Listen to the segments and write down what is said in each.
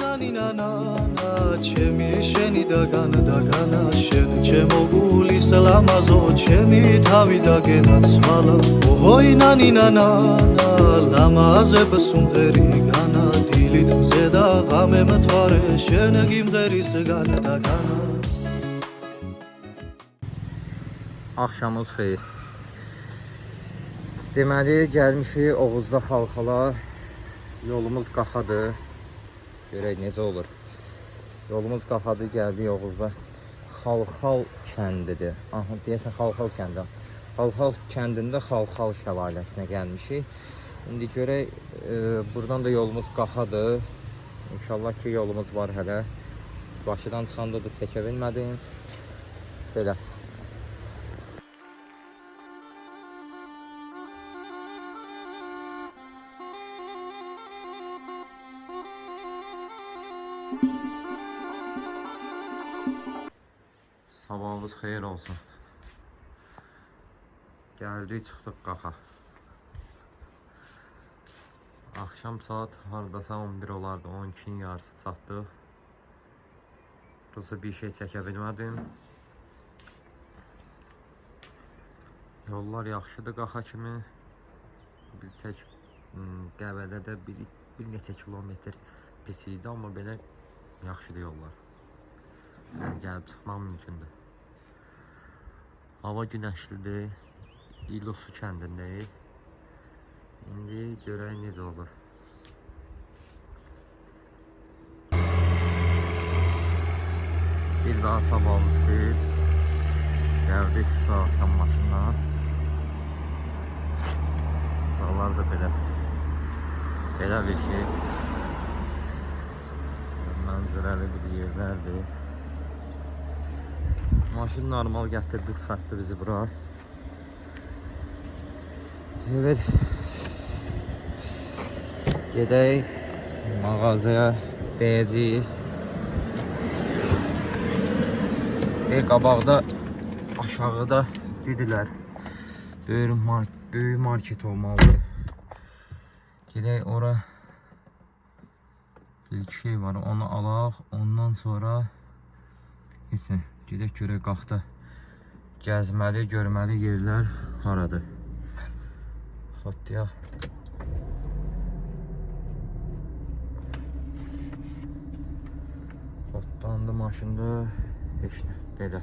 ნანინანანა ჩემი შენი და განდაგანა შენ ჩემო გულის ლამაზო ჩემი თავი და გენაცვალა ოჰოი ნანინანანა ლამაზებს უმღერი განა დილით მზე და ღამე მთვარე შენ გიმღერის განდაგანა Axşamınız xeyir. Deməli, gəlmişik Oğuzda Xalxala. Yolumuz qaxadır. Görək necə olur. Yolumuz qaxadır, gəldik Oğuzda. Xalxal kəndidir. Aha, deyəsən Xalxal kəndi. Xalxal kəndində Xalxal şəlaləsinə gəlmişik. İndi görək, buradan da yolumuz qaxadır. İnşallah ki, yolumuz var hələ. Bakıdan çıxanda da çəkə bilmədim. Belə. Sabahınız xeyir olsun. Gəldik, çıxdıq qaxa. Axşam saat haradasa 11 olardı, 12'nin yarısı çatdıq. Burası bir şey çəkə bilmədim. Yollar yaxşıdır qaxa kimi. Bir tək Qəbələdə bir neçə kilometr pis idi, amma belə yaxşıdır yollar. Gəlib çıxmaq mümkündür. Hava günəşlidir. İlosu kəndindəyik. İndi görək necə olur. Bir daha sabahımız xeyir. Gəldik çıxdı axşam maşınla. Buralar da belə bir şey. Mənzərəli bir yerlərdir. Maşın normal gətirdi, çıxartdı bizi bura. Evet. Gedək mağazaya deyəcəyik. Qabaqda, aşağıda dedilər. Böyük market olmalıdır. Gedək ora bir şey var, onu alaq. Ondan sonra heç nə. Gedək görək qaxda gəzməli, görməli yerlər haradır. Xatya. Xatdandı maşında heç nə. Belə.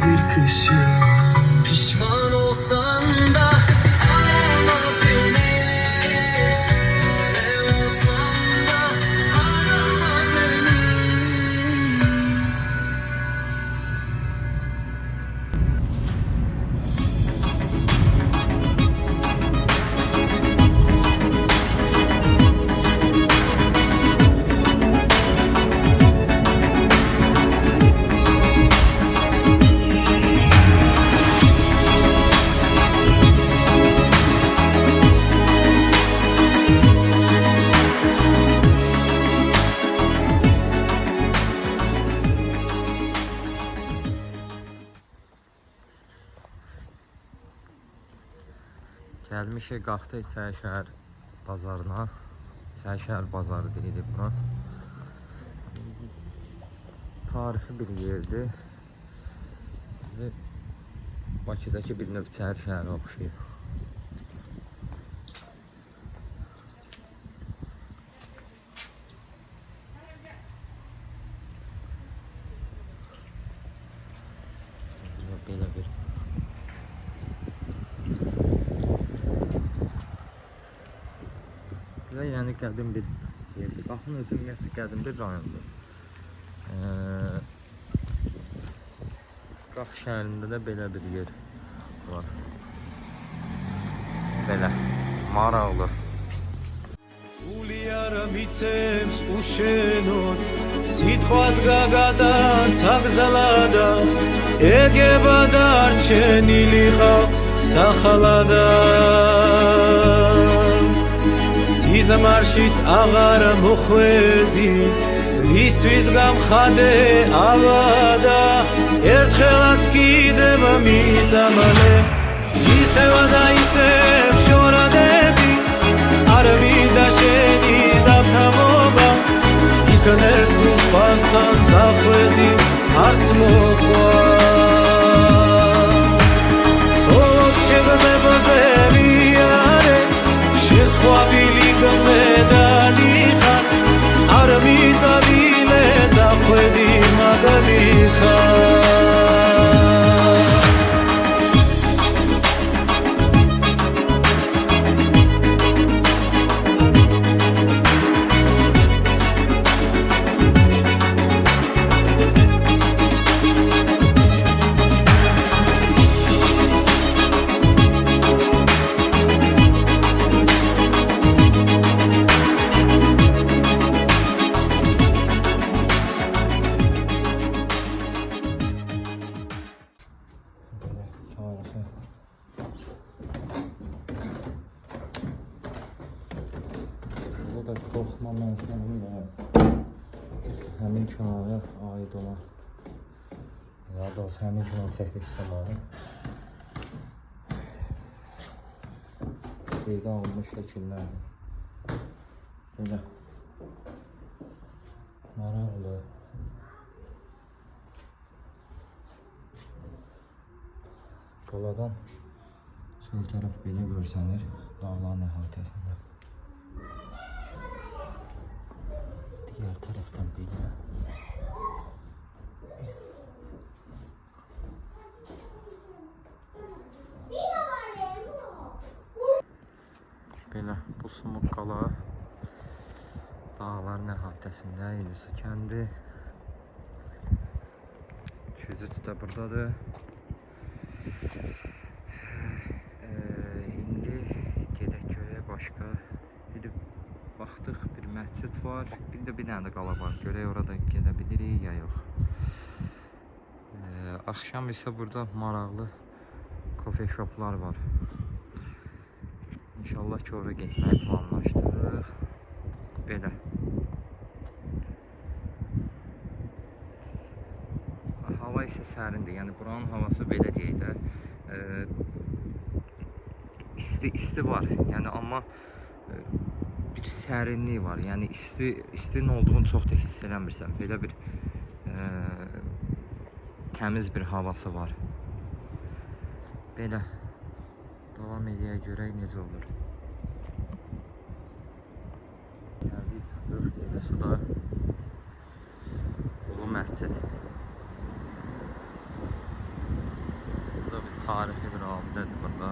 Bir kışın pişman olsan da arama beni, öyle olsan da arama beni. Gəlmişik qalxdı İçərişəhər bazarına. İçərişəhər bazarı deyilir buna. Tarixi bir yerdir. Və Bakıdakı bir növ İçərişəhərə oxşayır. Belə bir yəni qədim bir yerdir. Baxın, özü ümumiyyətlə qədim bir rayondur. Qax şəhərində də belə bir yer var. Belə, maraqlı. Uli ara micem spušenot სიტყვას გაგატარ საგზალადა ეგება დარჩენილი ხარ სახალადა სიზმარშიც აღარ მოხვედი ისთვის გამხადე ავადა ერთხელაც კიდევ მიწამალე ისევა და ისევ შორადები არ მინდა შენი დავთამობა იქნებ უხასთან დახვედი არც მოხვა ხოლოდ შეგზებაზე მიარე შესხვავილი გზედანი ხარ არ მიწავილე დახვედი მაგალი ხარ Burada korkma mən sənin də həmin kanalı aid olan ya da həmin kanalı çəkdik zamanı qeydə alınmış şəkillərdir. Belə maraqlı qaladan sol tərəf belə görsənir dağların əhatəsində. Diğer taraftan böyle. Belə bu Sumuk qala dağların əhatəsində İdisu kəndi. Küzüt də buradadır. İndi gedək görək başqa. Baxdıq bir məscid var, bir də bir dənə də qala var. Görək orada gedə bilirik ya yox. Axşam isə burada maraqlı kofe shoplar var. İnşallah ki oraya getməyi planlaşdırırıq. Belə. Hava isə sərindir. Yəni buranın havası belə deyək də. İsti var. Yəni amma bir sərinlik var. Yəni istinin olduğunu çox da hiss eləmirsən. Belə bir təmiz bir havası var. Belə davam edək görək necə olur. Gəldik çıxdıq İdisuda Ulu Məscid. Burada bir tarixi bir abidədir burada.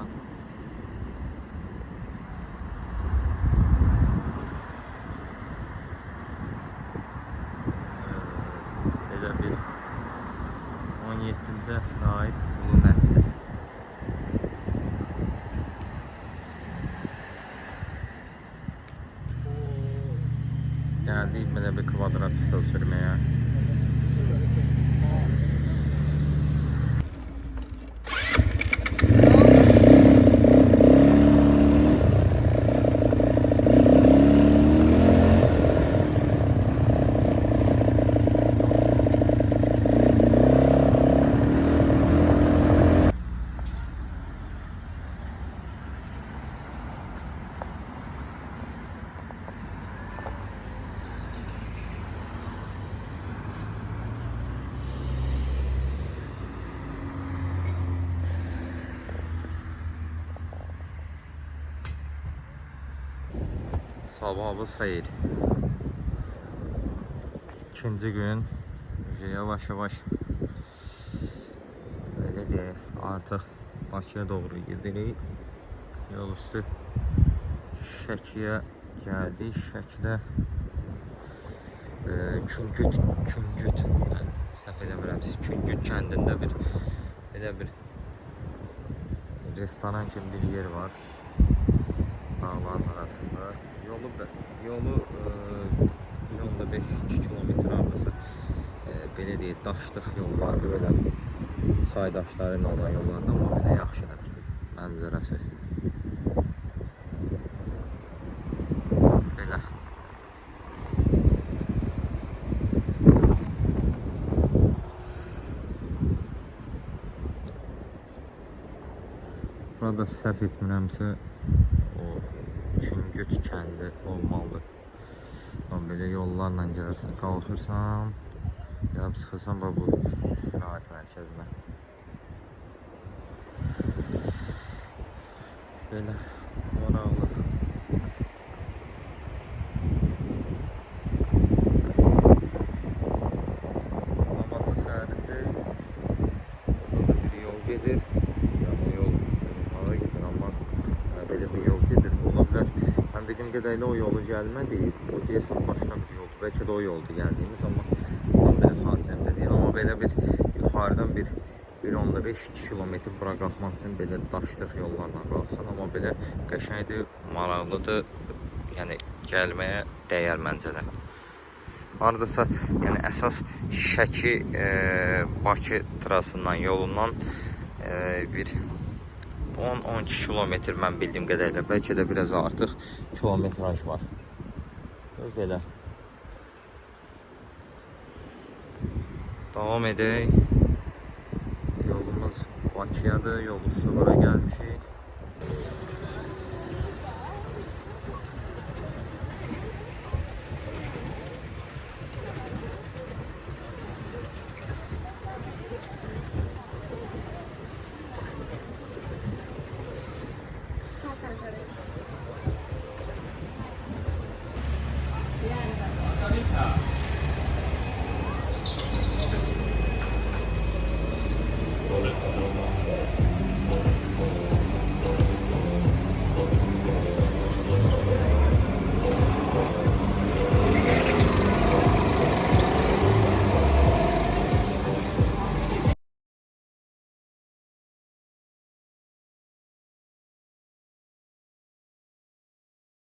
Belə bir 17-ci əsrə aid Ulu Məscid. Gəldik belə bir kvadrat stil sürməyə. Sabahımız xeyir. İkinci gün yavaş yavaş böyle deyək artıq Bakıya doğru gidirik. Yol üstü Şəkiyə gəldik. Şəkidə Küngüt yəni səhv eləmirəmsə Küngüt kəndində belə bir restoran kimi bir yer var. Dağların arasında. Yolu 1.5-2 kilometr arası belə deyək, daşlıq yollar, belə çay daşları ilə olan yollardan amma belə yaxşıdır mənzərəsi. Belə. Burada səhv etmirəmsə o Çüngüt kəndi olmalıdır. Belə yollarla gəlirsən, qalxırsan, gəlib çıxırsan bu istirahət mərkəzinə. Belə maraqlı. Lamatı səhərində burada bir yol gedir. Yəni o yol hara gedir, amma belə bir yol gedir. Ola bilər. Mən bildiğim qədərilə o yolu gəlmədi. O deyəsən başqa bir yoldur. Bəlkə də o yoldu gəldiyimiz, amma tam belə xatirəmdə deyil. Amma belə bir yuxarıdan bir 1.5-2 kilometr bura qalxmaq üçün belə daşlıq yollarla qalxsan, amma belə qəşəngdir, maraqlıdır. Yəni gəlməyə dəyər məncə də. Hardasa, yəni əsas Şəki Bakı trasından, yolundan bir 10-12 kilometr mən bildiyim qədərilə, bəlkə də biraz artıq kilometraj var. Belə. Davam edək. Yolumuz Bakıyadır, yol üstü bura gəlmişik.